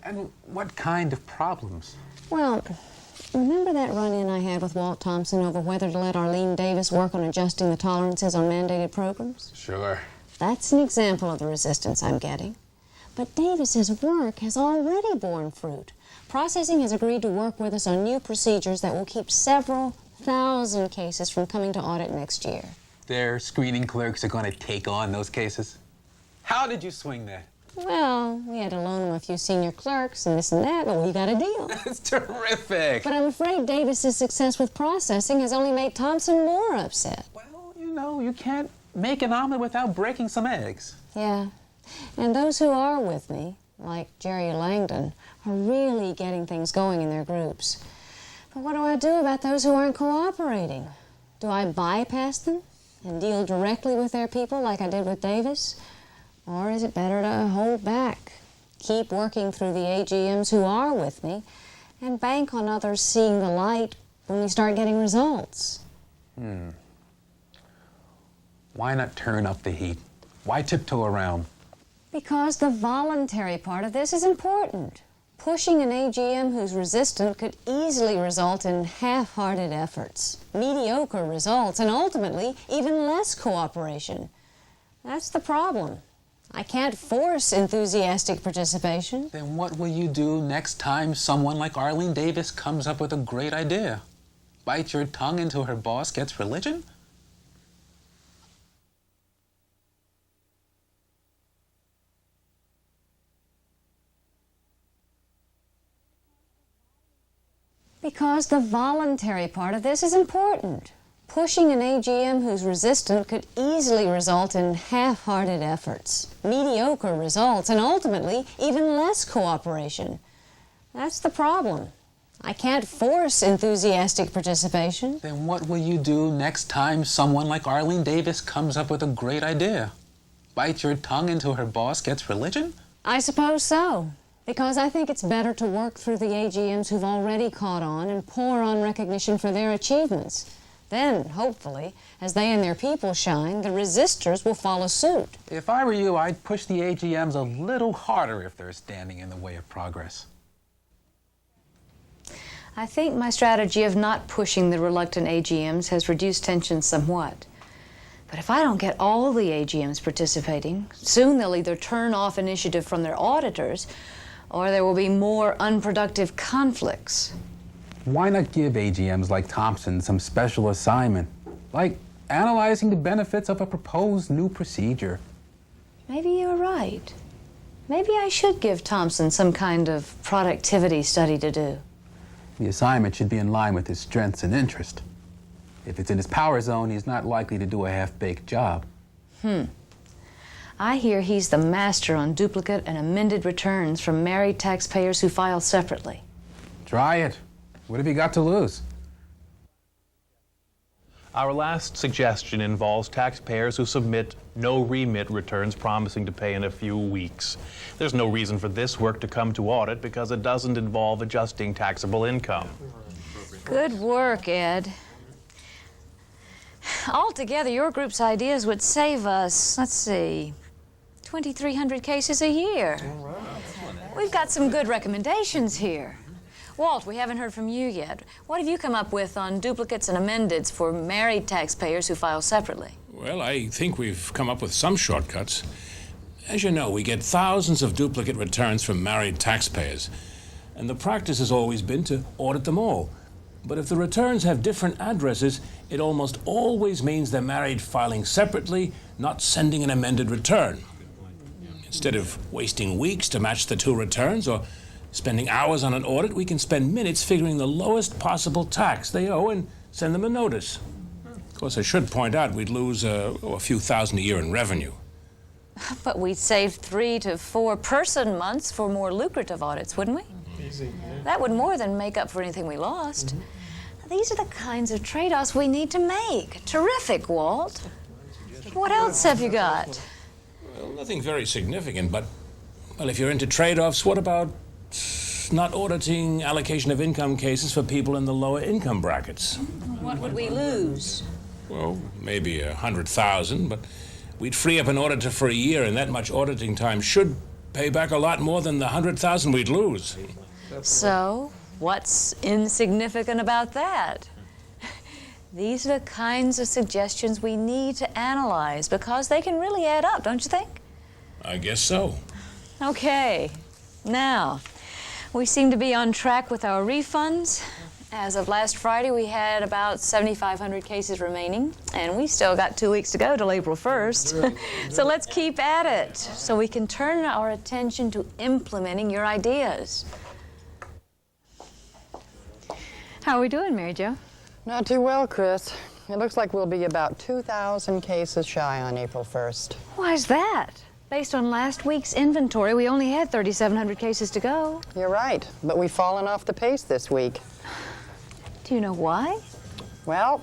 And what kind of problems? Well, remember that run-in I had with Walt Thompson over whether to let Arlene Davis work on adjusting the tolerances on mandated programs? Sure. That's an example of the resistance I'm getting. But Davis's work has already borne fruit. Processing has agreed to work with us on new procedures that will keep several thousand cases from coming to audit next year. Their screening clerks are going to take on those cases? How did you swing that? Well, we had to loan him a few senior clerks and this and that, but we got a deal. That's terrific. But I'm afraid Davis's success with processing has only made Thompson more upset. Well, you know, you can't make an omelet without breaking some eggs. Yeah, and those who are with me, like Jerry Langdon, are really getting things going in their groups. But what do I do about those who aren't cooperating? Do I bypass them? and deal directly with their people like I did with Davis? Or is it better to hold back, keep working through the AGMs who are with me, and bank on others seeing the light when we start getting results? Why not turn up the heat? Why tiptoe around? Because the voluntary part of this is important. Pushing an AGM who's resistant could easily result in half-hearted efforts, mediocre results, and ultimately even less cooperation. That's the problem. I can't force enthusiastic participation. Then what will you do next time someone like Arlene Davis comes up with a great idea? Bite your tongue until her boss gets religion? Because the voluntary part of this is important. Pushing an AGM who's resistant could easily result in half-hearted efforts, mediocre results, and ultimately even less cooperation. That's the problem. I can't force enthusiastic participation. Then what will you do next time someone like Arlene Davis comes up with a great idea? Bite your tongue until her boss gets religion? I suppose so. Because I think it's better to work through the AGMs who've already caught on and pour on recognition for their achievements. Then, hopefully, as they and their people shine, the resistors will follow suit. If I were you, I'd push the AGMs a little harder if they're standing in the way of progress. I think my strategy of not pushing the reluctant AGMs has reduced tension somewhat. But if I don't get all the AGMs participating, soon they'll either turn off initiative from their auditors or there will be more unproductive conflicts. Why not give AGMs like Thompson some special assignment, like analyzing the benefits of a proposed new procedure? Maybe you're right. Maybe I should give Thompson some kind of productivity study to do. The assignment should be in line with his strengths and interest. If it's in his power zone, he's not likely to do a half-baked job. I hear he's the master on duplicate and amended returns from married taxpayers who file separately. Try it. What have you got to lose? Our last suggestion involves taxpayers who submit no-remit returns promising to pay in a few weeks. There's no reason for this work to come to audit because it doesn't involve adjusting taxable income. Good work, Ed. Altogether, your group's ideas would save us, let's see, 2,300 cases a year. We've got some good recommendations here. Walt, we haven't heard from you yet. What have you come up with on duplicates and amendeds for married taxpayers who file separately? Well, I think we've come up with some shortcuts. As you know, we get thousands of duplicate returns from married taxpayers, and the practice has always been to audit them all. But if the returns have different addresses, it almost always means they're married filing separately, not sending an amended return. Instead of wasting weeks to match the two returns or spending hours on an audit, we can spend minutes figuring the lowest possible tax they owe and send them a notice. Of course, I should point out we'd lose a few thousand a year in revenue. But we'd save 3 to 4 person months for more lucrative audits, wouldn't we? Easy. That would more than make up for anything we lost. These are the kinds of trade-offs we need to make. Terrific, Walt. What else have you got? Well, nothing very significant, but, well, if you're into trade-offs, what about not auditing allocation of income cases for people in the lower income brackets? What would we lose? Well, maybe 100,000, but we'd free up an auditor for a year, and that much auditing time should pay back a lot more than the 100,000 we'd lose. So, what's insignificant about that? These are the kinds of suggestions we need to analyze because they can really add up, don't you think? I guess so. Okay. Now, we seem to be on track with our refunds. As of last Friday, we had about 7,500 cases remaining, and we still got 2 weeks to go till April 1st. So let's keep at it so we can turn our attention to implementing your ideas. How are we doing, Mary Jo? Not too well, Chris. It looks like we'll be about 2,000 cases shy on April 1st. Why's that? Based on last week's inventory, we only had 3,700 cases to go. You're right, but we've fallen off the pace this week. Do you know why? Well,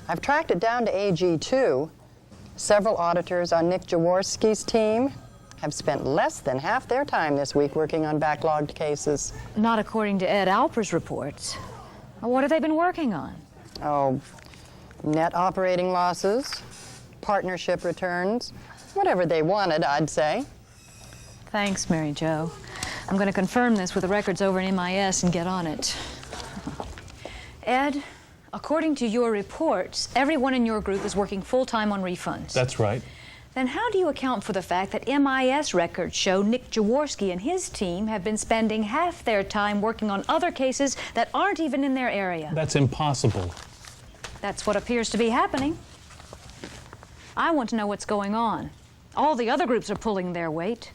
I've tracked it down to AG2, Several auditors on Nick Jaworski's team have spent less than half their time this week working on backlogged cases. Not according to Ed Alper's reports. What have they been working on? Oh, net operating losses, partnership returns, whatever they wanted, I'd say. Thanks, Mary Jo. I'm going to confirm this with the records over in MIS and get on it. Ed, according to your reports, everyone in your group is working full-time on refunds. That's right. Then how do you account for the fact that MIS records show Nick Jaworski and his team have been spending half their time working on other cases that aren't even in their area? That's impossible. That's what appears to be happening. I want to know what's going on. All the other groups are pulling their weight.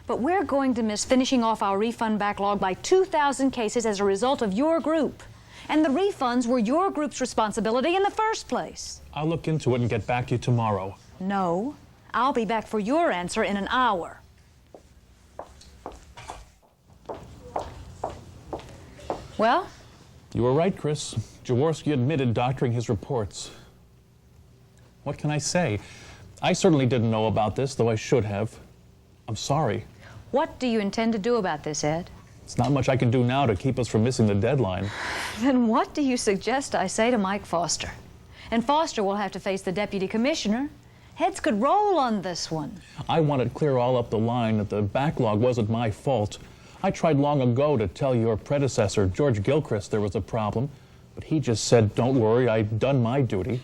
But we're going to miss finishing off our refund backlog by 2,000 cases as a result of your group. And the refunds were your group's responsibility in the first place. I'll look into it and get back to you tomorrow. No, I'll be back for your answer in an hour. Well? You were right, Chris. Jaworski admitted doctoring his reports. What can I say? I certainly didn't know about this, though I should have. I'm sorry. What do you intend to do about this, Ed? It's not much I can do now to keep us from missing the deadline. Then what do you suggest I say to Mike Foster? And Foster will have to face the deputy commissioner. Heads could roll on this one. I want to clear all up the line that the backlog wasn't my fault. I tried long ago to tell your predecessor, George Gilchrist, there was a problem, but he just said, don't worry, I'd done my duty.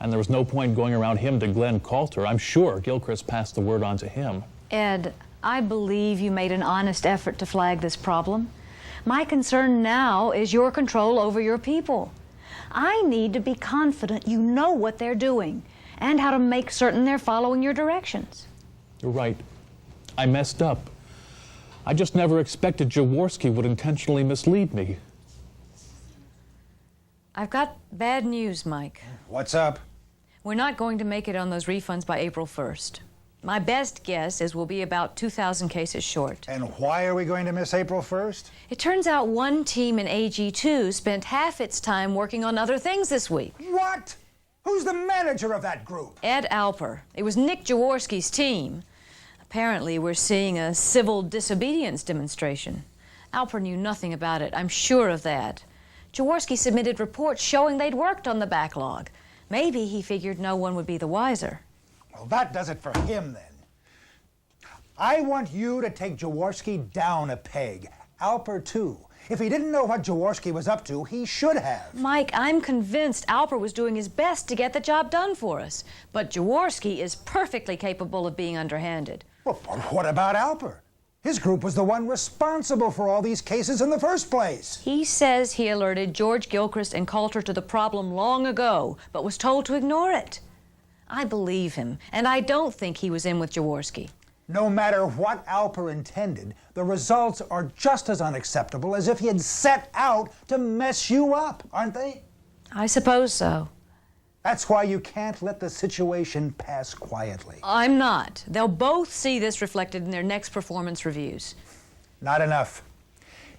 And there was no point going around him to Glenn Coulter. I'm sure Gilchrist passed the word on to him. Ed, I believe you made an honest effort to flag this problem. My concern now is your control over your people. I need to be confident you know what they're doing and how to make certain they're following your directions. You're right. I messed up. I just never expected Jaworski would intentionally mislead me. I've got bad news, Mike. What's up? We're not going to make it on those refunds by April 1st. My best guess is we'll be about 2,000 cases short. And why are we going to miss April 1st? It turns out one team in AG2 spent half its time working on other things this week. What? Who's the manager of that group? Ed Alper. It was Nick Jaworski's team. Apparently, we're seeing a civil disobedience demonstration. Alper knew nothing about it, I'm sure of that. Jaworski submitted reports showing they'd worked on the backlog. Maybe he figured no one would be the wiser. Well, that does it for him, then. I want you to take Jaworski down a peg. Alper, too. If he didn't know what Jaworski was up to, he should have. Mike, I'm convinced Alper was doing his best to get the job done for us. But Jaworski is perfectly capable of being underhanded. Well, what about Alper? His group was the one responsible for all these cases in the first place. He says he alerted George Gilchrist and Coulter to the problem long ago, but was told to ignore it. I believe him, and I don't think he was in with Jaworski. No matter what Alper intended, the results are just as unacceptable as if he had set out to mess you up, aren't they? I suppose so. That's why you can't let the situation pass quietly. I'm not. They'll both see this reflected in their next performance reviews. Not enough.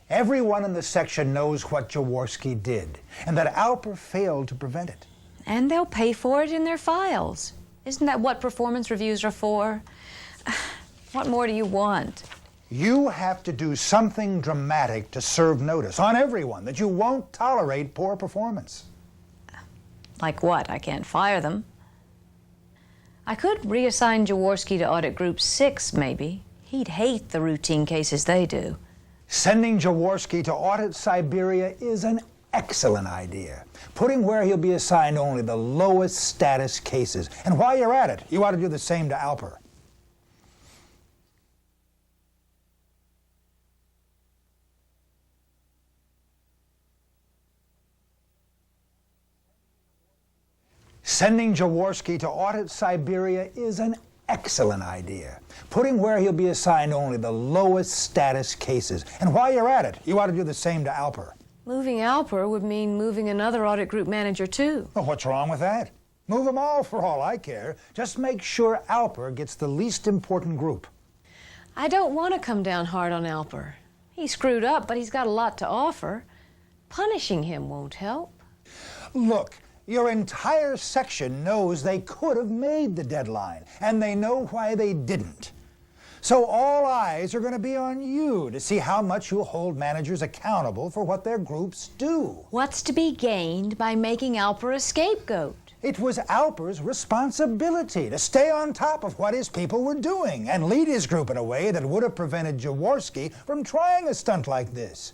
Everyone in the section knows what Jaworski did, and that Alper failed to prevent it. And they'll pay for it in their files. Isn't that what performance reviews are for? What more do you want? You have to do something dramatic to serve notice on everyone that you won't tolerate poor performance. Like what? I can't fire them. I could reassign Jaworski to Audit Group 6, maybe. He'd hate the routine cases they do. Sending Jaworski to Audit Siberia is an excellent idea. Put him where he'll be assigned only the lowest status cases. And while you're at it, you ought to do the same to Alper. Sending Jaworski to Audit Siberia is an excellent idea. Put him where he'll be assigned only the lowest status cases. And while you're at it, you ought to do the same to Alper. Moving Alper would mean moving another audit group manager, too. Well, what's wrong with that? Move them all for all I care. Just make sure Alper gets the least important group. I don't want to come down hard on Alper. He screwed up, but he's got a lot to offer. Punishing him won't help. Look, Your entire section knows they could have made the deadline, and they know why they didn't. So all eyes are going to be on you to see how much you'll hold managers accountable for what their groups do. What's to be gained by making Alper a scapegoat? It was Alper's responsibility to stay on top of what his people were doing and lead his group in a way that would have prevented Jaworski from trying a stunt like this.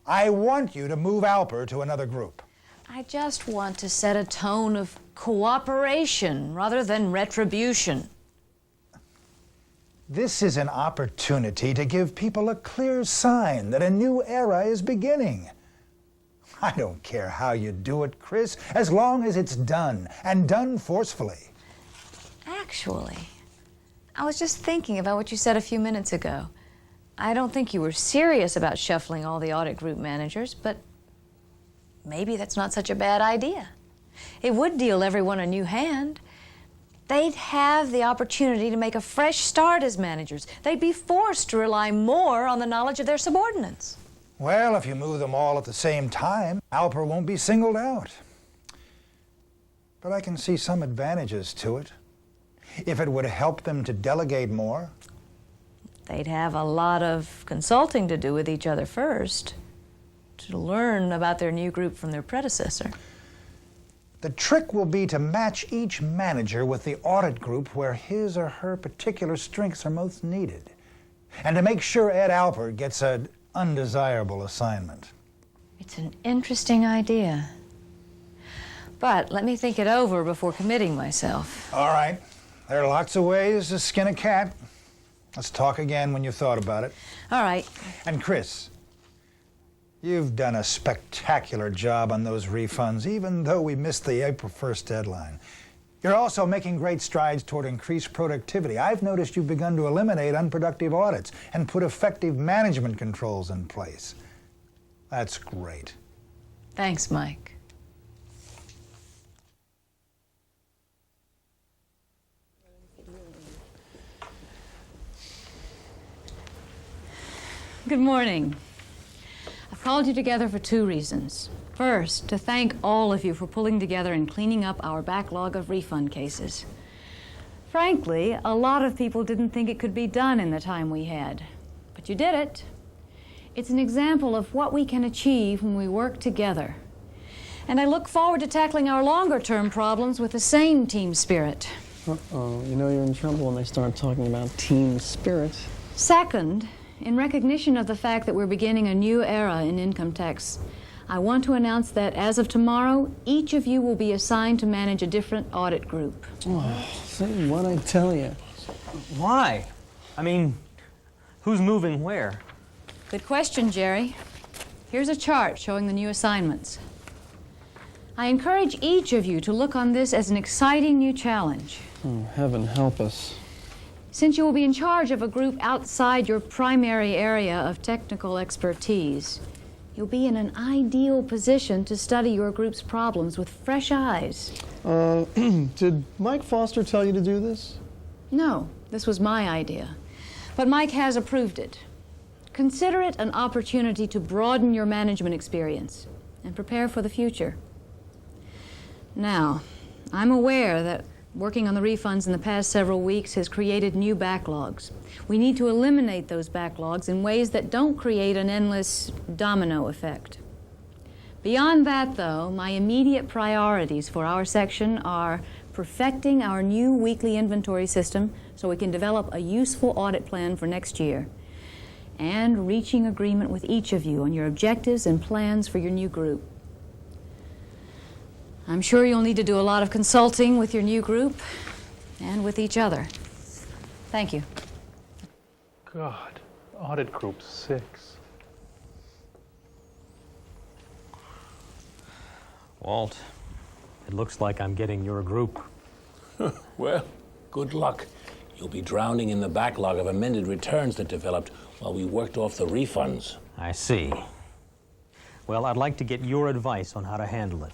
I want you to move Alper to another group. I just want to set a tone of cooperation rather than retribution. This is an opportunity to give people a clear sign that a new era is beginning. I don't care how you do it, Chris, as long as it's done, and done forcefully. Actually, I was just thinking about what you said a few minutes ago. I don't think you were serious about shuffling all the audit group managers, but maybe that's not such a bad idea. It would deal everyone a new hand. They'd have the opportunity to make a fresh start as managers. They'd be forced to rely more on the knowledge of their subordinates. Well, if you move them all at the same time, Alper won't be singled out. But I can see some advantages to it. If it would help them to delegate more. They'd have a lot of consulting to do with each other first, to learn about their new group from their predecessor. The trick will be to match each manager with the audit group where his or her particular strengths are most needed, and to make sure Ed Alper gets an undesirable assignment. It's an interesting idea. But let me think it over before committing myself. All right. There are lots of ways to skin a cat. Let's talk again when you've thought about it. All right. And Chris, you've done a spectacular job on those refunds, even though we missed the April 1st deadline. You're also making great strides toward increased productivity. I've noticed you've begun to eliminate unproductive audits and put effective management controls in place. That's great. Thanks, Mike. Good morning. I've called you together for two reasons. First, to thank all of you for pulling together and cleaning up our backlog of refund cases. Frankly, a lot of people didn't think it could be done in the time we had, but you did it. It's an example of what we can achieve when we work together. And I look forward to tackling our longer-term problems with the same team spirit. Uh-oh, you know you're in trouble when they start talking about team spirit. Second, in recognition of the fact that we're beginning a new era in income tax, I want to announce that as of tomorrow, each of you will be assigned to manage a different audit group. Oh, say what I tell you. Why? I mean, who's moving where? Good question, Jerry. Here's a chart showing the new assignments. I encourage each of you to look on this as an exciting new challenge. Oh, heaven help us. Since you will be in charge of a group outside your primary area of technical expertise, you'll be in an ideal position to study your group's problems with fresh eyes. Did Mike Foster tell you to do this? No, this was my idea. But Mike has approved it. Consider it an opportunity to broaden your management experience and prepare for the future. Now, I'm aware that working on the refunds in the past several weeks has created new backlogs. We need to eliminate those backlogs in ways that don't create an endless domino effect. Beyond that, though, my immediate priorities for our section are perfecting our new weekly inventory system so we can develop a useful audit plan for next year, and reaching agreement with each of you on your objectives and plans for your new group. I'm sure you'll need to do a lot of consulting with your new group and with each other. Thank you. God, audit group 6. Walt, it looks like I'm getting your group. Well, good luck. You'll be drowning in the backlog of amended returns that developed while we worked off the refunds. I see. Well, I'd like to get your advice on how to handle it.